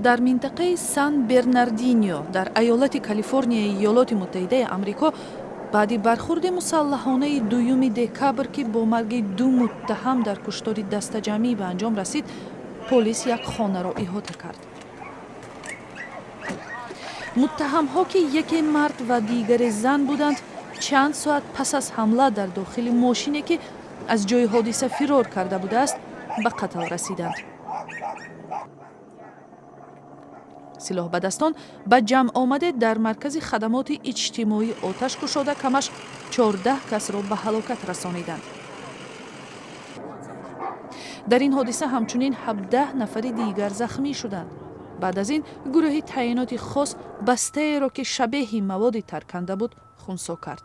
дар минтақаи сан бернардиньо дар аёлати калифорнияи иёлоти муттаҳидаи амрико баъди бархурди мусаллаҳонаи 2 декабр ки бо марги 2 муттаҳам дар куштори дастаҷамъӣ ба анҷом расид, полис як хонаро иҳота кард. муттаҳамҳо ки яке мард ва дигаре зан буданд, чанд соат пас аз ҳамла дар дохили мошине ки аз ҷои ҳодиса фирор карда будааст, ба қатл расиданд. силоҳбадастон ба ҷамъ омаде дар маркази хадамоти иҷтимоӣ оташ кушода камаш 14 касро ба ҳалокат расониданд. дар ин ҳодиса ҳамчунин 17 нафари дигар захмӣ шуданд. баъд аз ин гурӯҳи таъиноти хос бастаеро ки шабеҳи маводи тарканда буд хунсо кард.